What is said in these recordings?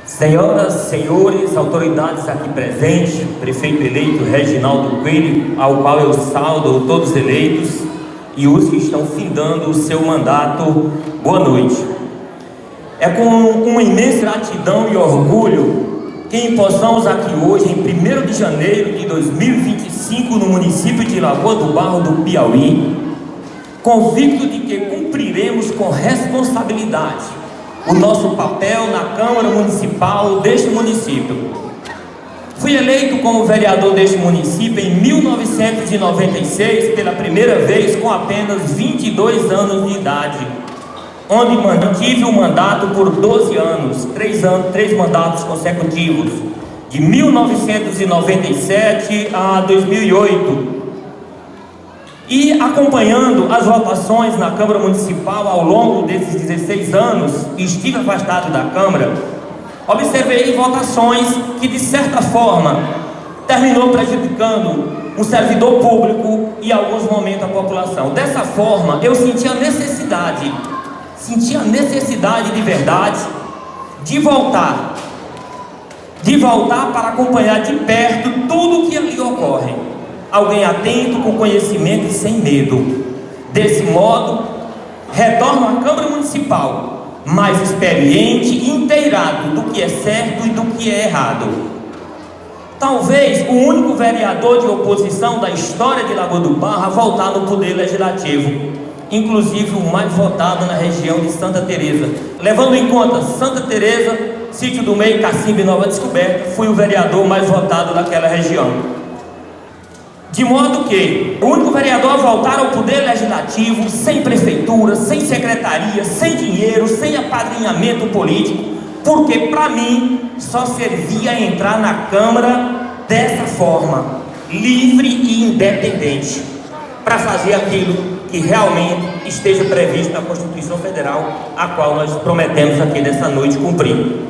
Senhoras, senhores, autoridades aqui presentes, prefeito eleito Reginaldo Coelho, ao qual eu saudo todos eleitos e os que estão findando o seu mandato, boa noite. É com uma imensa gratidão e orgulho que possamos aqui hoje, em 1º de janeiro de 2025, no município de Lagoa do Barro do Piauí, convicto de que cumpriremos com responsabilidade o nosso papel na Câmara Municipal deste município. Fui eleito como vereador deste município em 1996, pela primeira vez com apenas 22 anos de idade, onde mantive o mandato por 12 anos, 3 mandatos consecutivos, de 1997 a 2008. E acompanhando as votações na Câmara Municipal ao longo desses 16 anos, estive afastado da Câmara, observei votações que, de certa forma, terminou prejudicando um servidor público e, em alguns momentos, a população. Dessa forma, eu senti a necessidade de verdade, de voltar para acompanhar de perto tudo o que ali ocorre. Alguém atento, com conhecimento e sem medo. Desse modo, retorno à Câmara Municipal mais experiente e inteirado do que é certo e do que é errado. Talvez o único vereador de oposição da história de Lagoa do Barro a voltar no poder legislativo, inclusive o mais votado na região de Santa Teresa. Levando em conta Santa Teresa, Sítio do Meio, Cacimba e Nova Descoberta, fui o vereador mais votado daquela região. De modo que o único vereador a voltar ao poder legislativo, sem prefeitura, sem secretaria, sem dinheiro, sem apadrinhamento político, porque para mim só servia entrar na Câmara dessa forma, livre e independente, para fazer aquilo que realmente esteja previsto na Constituição Federal, a qual nós prometemos aqui nessa noite cumprir.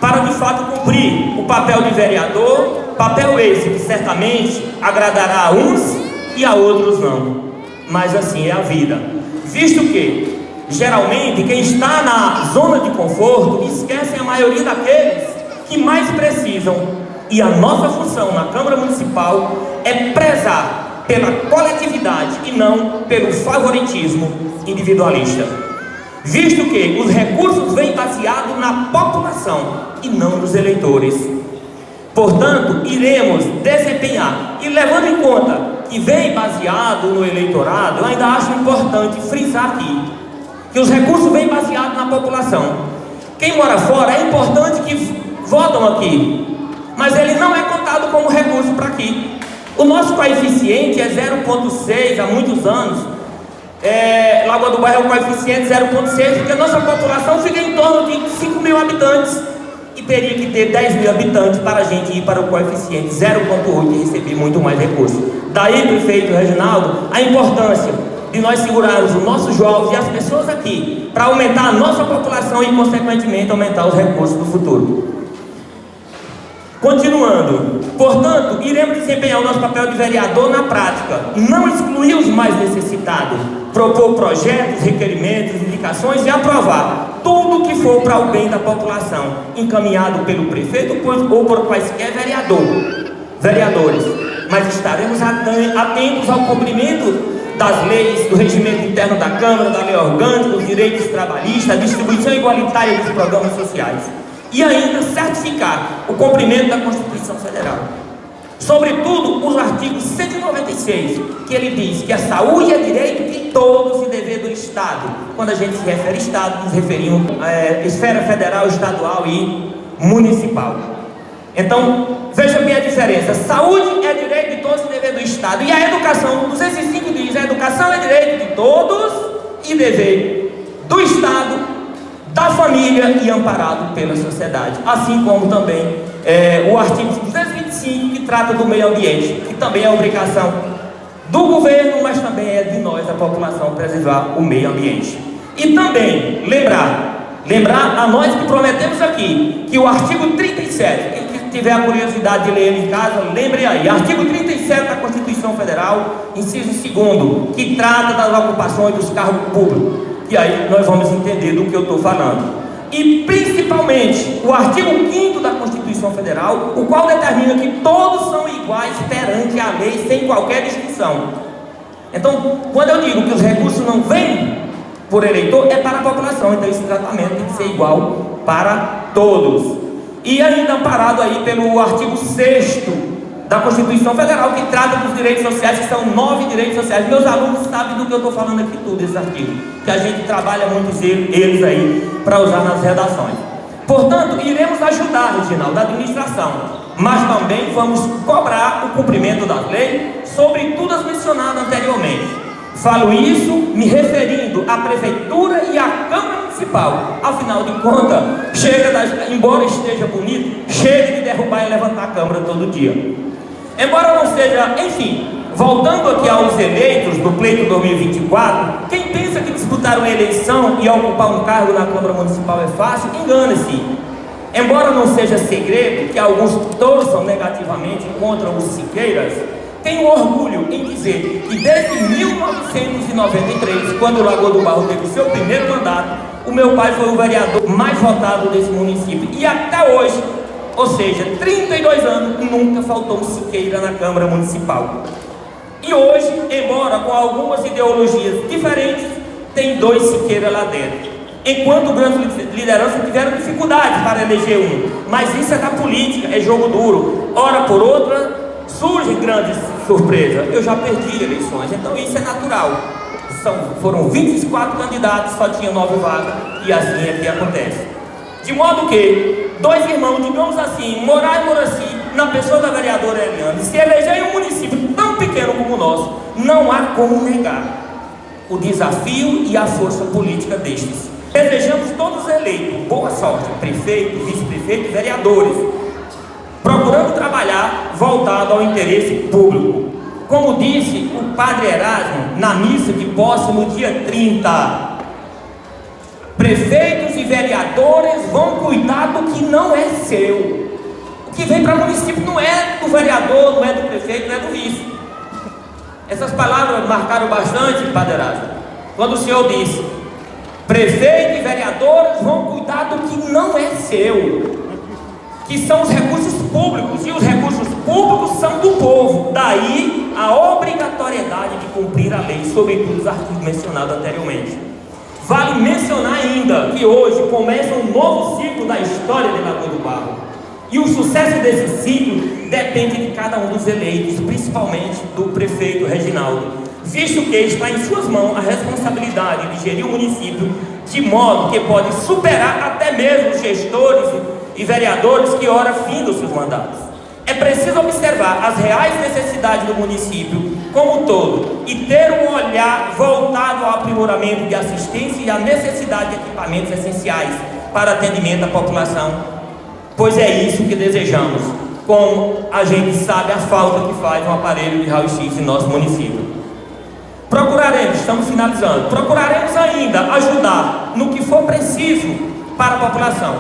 Para de fato cumprir o papel de vereador, papel esse que certamente agradará a uns e a outros não, mas assim é a vida, visto que geralmente quem está na zona de conforto esquecem a maioria daqueles que mais precisam, e a nossa função na Câmara Municipal é prezar pela coletividade e não pelo favoritismo individualista, visto que os recursos vêm baseados na população e não nos eleitores. Portanto, iremos desempenhar, e levando em conta que vem baseado no eleitorado, eu ainda acho importante frisar aqui que os recursos vêm baseados na população. Quem mora fora é importante que votam aqui, mas ele não é contado como recurso para aqui. O nosso coeficiente é 0,6 há muitos anos. Lagoa do Barro é o coeficiente 0,6, porque a nossa população fica em torno de 5 mil habitantes. E teria que ter 10 mil habitantes para a gente ir para o coeficiente 0,8 e receber muito mais recursos. Daí, prefeito Reginaldo, a importância de nós segurarmos os nossos jovens e as pessoas aqui, para aumentar a nossa população e, consequentemente, aumentar os recursos do futuro. Continuando, portanto, iremos desempenhar o nosso papel de vereador na prática, não excluir os mais necessitados, propor projetos, requerimentos, indicações e aprovar tudo que for para o bem da população, encaminhado pelo prefeito ou por quaisquer vereadores, mas estaremos atentos ao cumprimento das leis, do regimento interno da Câmara, da lei orgânica, dos direitos trabalhistas, a distribuição igualitária dos programas sociais, e ainda certificar o cumprimento da Constituição Federal. Sobretudo, os artigos 196, que ele diz que a saúde é direito de todos e dever do Estado. Quando a gente se refere a Estado, nos referimos à esfera federal, estadual e municipal. Então, veja bem a diferença. Saúde é direito de todos e dever do Estado. E a educação, 205 diz, a educação é direito de todos e dever do Estado, da família e amparado pela sociedade, assim como também o artigo 225, que trata do meio ambiente, que também é obrigação do governo, mas também é de nós, a população, preservar o meio ambiente. E também lembrar a nós que prometemos aqui, que o artigo 37, quem tiver a curiosidade de ler ele em casa, lembre aí, artigo 37 da Constituição Federal, inciso 2º, que trata das ocupações dos cargos públicos. E aí nós vamos entender do que eu estou falando. e principalmente o artigo 5º da Constituição Federal, o qual determina que todos são iguais perante a lei, sem qualquer distinção. Então, quando eu digo que os recursos não vêm por eleitor, é para a população. Então esse tratamento tem que ser igual para todos. E ainda amparado aí pelo artigo 6º da Constituição Federal, que trata dos direitos sociais, que são 9 direitos sociais. Meus alunos sabem do que eu estou falando aqui tudo, esse artigo, que a gente trabalha muito eles aí para usar nas redações. Portanto, iremos ajudar, Reginaldo, a administração, mas também vamos cobrar o cumprimento das leis, sobretudo as mencionadas anteriormente. Falo isso me referindo à Prefeitura e à Câmara Municipal. Afinal de contas, embora esteja bonito, chega de derrubar e levantar a Câmara todo dia. Embora não seja, enfim, voltando aqui aos eleitos do pleito 2024, quem pensa que disputar uma eleição e ocupar um cargo na Câmara Municipal é fácil, engana-se. Embora não seja segredo que alguns torçam negativamente contra os Siqueiras, tenho orgulho em dizer que desde 1993, quando o Lagoa do Barro teve o seu primeiro mandato, o meu pai foi o vereador mais votado desse município. E até hoje, ou seja, 32 anos, nunca faltou um Siqueira na Câmara Municipal. E hoje, embora com algumas ideologias diferentes, tem 2 Siqueira lá dentro. Enquanto grandes lideranças tiveram dificuldade para eleger um. Mas isso é da política, é jogo duro. Hora por outra, surgem grandes surpresas. Eu já perdi eleições, então isso é natural. Foram 24 candidatos, só tinha 9 vagas, e assim é que acontece. De modo que 2 irmãos, digamos assim, Moraes e Moraci, na pessoa da vereadora Eliane, se eleger em um município tão pequeno como o nosso, não há como negar o desafio e a força política destes. Desejamos todos eleitos boa sorte, prefeito, vice-prefeito e vereadores, procurando trabalhar voltado ao interesse público. Como disse o padre Erasmo na missa de posse no dia 30, prefeitos e vereadores vão cuidar do que não é seu. O que vem para o município não é do vereador, não é do prefeito, não é do vice. Essas palavras marcaram bastante, padre Erasmo, quando o senhor disse: prefeito e vereadores vão cuidar do que não é seu, que são os recursos públicos, e os recursos públicos são do povo. Daí a obrigatoriedade de cumprir a lei, sobretudo os artigos mencionados anteriormente. Vale mencionar ainda que hoje começa um novo ciclo da história de Lagoa do Barro, e o sucesso desse ciclo depende de cada um dos eleitos, principalmente do prefeito Reginaldo, visto que está em suas mãos a responsabilidade de gerir o município de modo que pode superar até mesmo os gestores e vereadores que ora findam seus mandatos. É preciso observar as reais necessidades do município como um todo e ter um olhar voltado ao aprimoramento de assistência e à necessidade de equipamentos essenciais para atendimento à população, pois é isso que desejamos, como a gente sabe a falta que faz um aparelho de raio-x em nosso município. Estamos finalizando, procuraremos ainda ajudar no que for preciso para a população,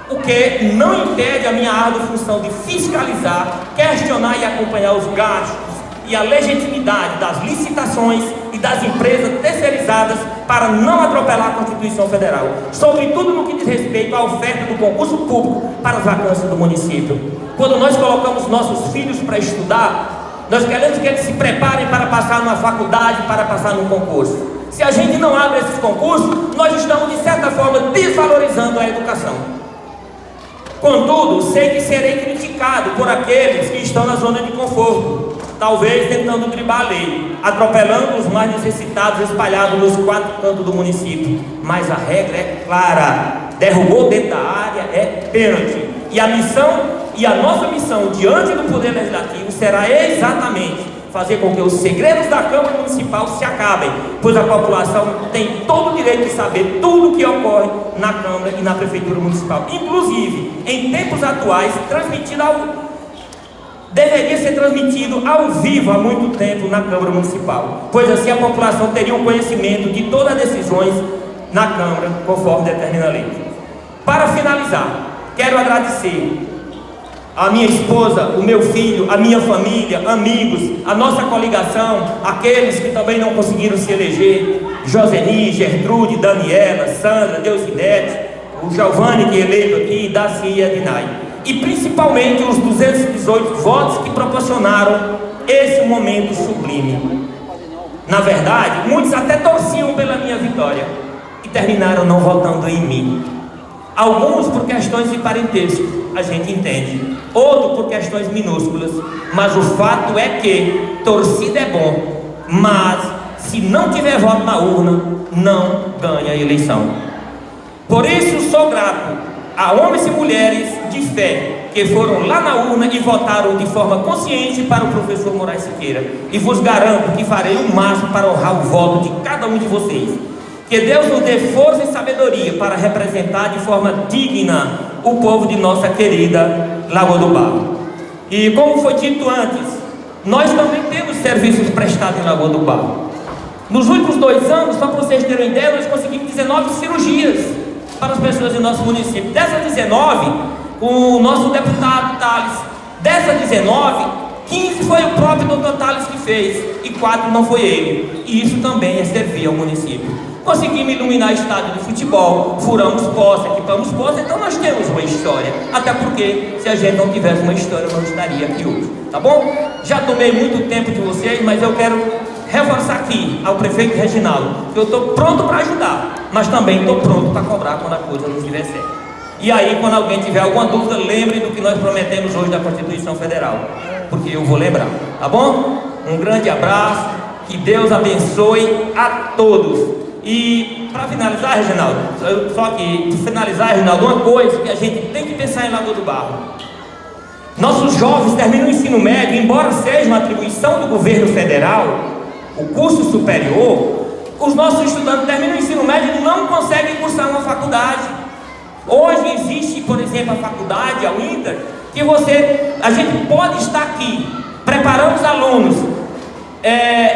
o que não impede a minha árdua função de fiscalizar, questionar e acompanhar os gastos e a legitimidade das licitações e das empresas terceirizadas para não atropelar a Constituição Federal, sobretudo no que diz respeito à oferta do concurso público para as vacâncias do município. Quando nós colocamos nossos filhos para estudar, nós queremos que eles se preparem para passar numa faculdade, para passar num concurso. Se a gente não abre esses concursos, nós estamos de certa forma desvalorizando a educação. Contudo, sei que serei criticado por aqueles que estão na zona de conforto, talvez tentando driblar a lei, atropelando os mais necessitados espalhados nos 4 cantos do município. Mas a regra é clara: derrubou dentro da área, é pênalti. E a missão e a nossa missão diante do Poder Legislativo será exatamente fazer com que os segredos da Câmara Municipal se acabem, pois a população tem todo o direito de saber tudo o que ocorre na Câmara e na Prefeitura Municipal, inclusive em tempos atuais, deveria ser transmitido ao vivo há muito tempo na Câmara Municipal, pois assim a população teria um conhecimento de todas as decisões na Câmara, conforme determina a lei. Para finalizar, quero agradecer a minha esposa, o meu filho, a minha família, amigos, a nossa coligação, aqueles que também não conseguiram se eleger: Joseni, Gertrude, Daniela, Sandra, Deusinete, o Giovanni, que é eleito aqui, Daci e Ednai, e principalmente os 218 votos que proporcionaram esse momento sublime. Na verdade, muitos até torciam pela minha vitória e terminaram não votando em mim. Alguns por questões de parentesco, a gente entende, outros por questões minúsculas, mas o fato é que torcida é bom, mas se não tiver voto na urna, não ganha a eleição. Por isso sou grato a homens e mulheres de fé que foram lá na urna e votaram de forma consciente para o professor Moraes Siqueira, e vos garanto que farei o máximo para honrar o voto de cada um de vocês. Que Deus nos dê força e sabedoria para representar de forma digna o povo de nossa querida Lagoa do Barro. E como foi dito antes, nós também temos serviços prestados em Lagoa do Barro. Nos últimos 2 anos, só para vocês terem ideia, nós conseguimos 19 cirurgias para as pessoas do nosso município. Dessas 19, com o nosso deputado Thales, dessas 19, 15 foi o próprio doutor Thales que fez, e 4 não foi ele. E isso também é servir ao município. Conseguimos iluminar estádio de futebol, furamos poças, equipamos poças, então nós temos uma história. Até porque, se a gente não tivesse uma história, eu não estaria aqui hoje, tá bom? Já tomei muito tempo de vocês, mas eu quero reforçar aqui ao prefeito Reginaldo que eu estou pronto para ajudar, mas também estou pronto para cobrar quando a coisa não estiver certa. E aí, quando alguém tiver alguma dúvida, lembre do que nós prometemos hoje da Constituição Federal, porque eu vou lembrar, tá bom? Um grande abraço, que Deus abençoe a todos. E para finalizar, Reginaldo, só que para finalizar, Reginaldo, uma coisa que a gente tem que pensar em Lagoa do Barro: nossos jovens terminam o ensino médio, embora seja uma atribuição do governo federal, o curso superior, os nossos estudantes terminam o ensino médio e não conseguem cursar uma faculdade. Hoje existe, por exemplo, a faculdade, a Inter, que a gente pode estar aqui preparando os alunos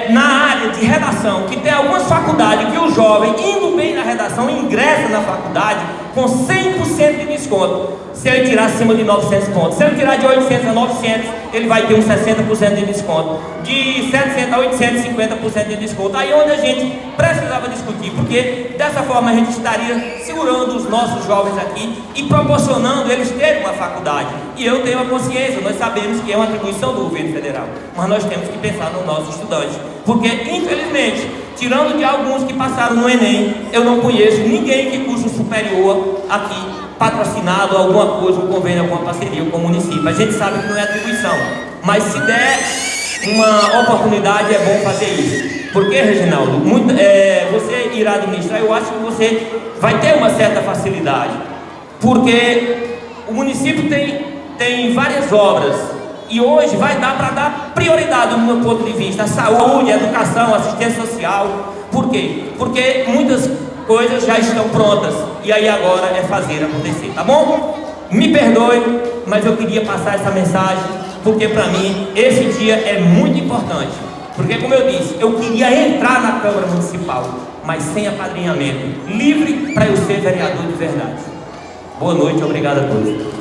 na área de redação, que tem algumas faculdades que o jovem, indo bem na redação, ingressa na faculdade com 100% de desconto, se ele tirar acima de 900 pontos. Se ele tirar de 800 a 900, ele vai ter um 60% de desconto, de 700 a 800, 50% de desconto. Aí onde a gente precisava discutir, porque dessa forma a gente estaria segurando os nossos jovens aqui e proporcionando eles terem uma faculdade. E eu tenho a consciência, nós sabemos que é uma atribuição do governo federal, mas nós temos que pensar nos nossos estudantes, porque infelizmente, tirando de alguns que passaram no Enem, eu não conheço ninguém que curso superior aqui patrocinado alguma coisa, um convênio, alguma parceria com o município. A gente sabe que não é atribuição, mas se der uma oportunidade, é bom fazer isso. Porque, Reginaldo, você irá administrar, eu acho que você vai ter uma certa facilidade, porque o município tem várias obras, e hoje vai dar para dar prioridade do meu ponto de vista: a saúde, a educação, a assistência social. Por quê? Porque muitas coisas já estão prontas, e aí agora é fazer acontecer, tá bom? Me perdoe, mas eu queria passar essa mensagem, porque para mim esse dia é muito importante, porque, como eu disse, eu queria entrar na Câmara Municipal, mas sem apadrinhamento, livre para eu ser vereador de verdade. Boa noite, obrigado a todos.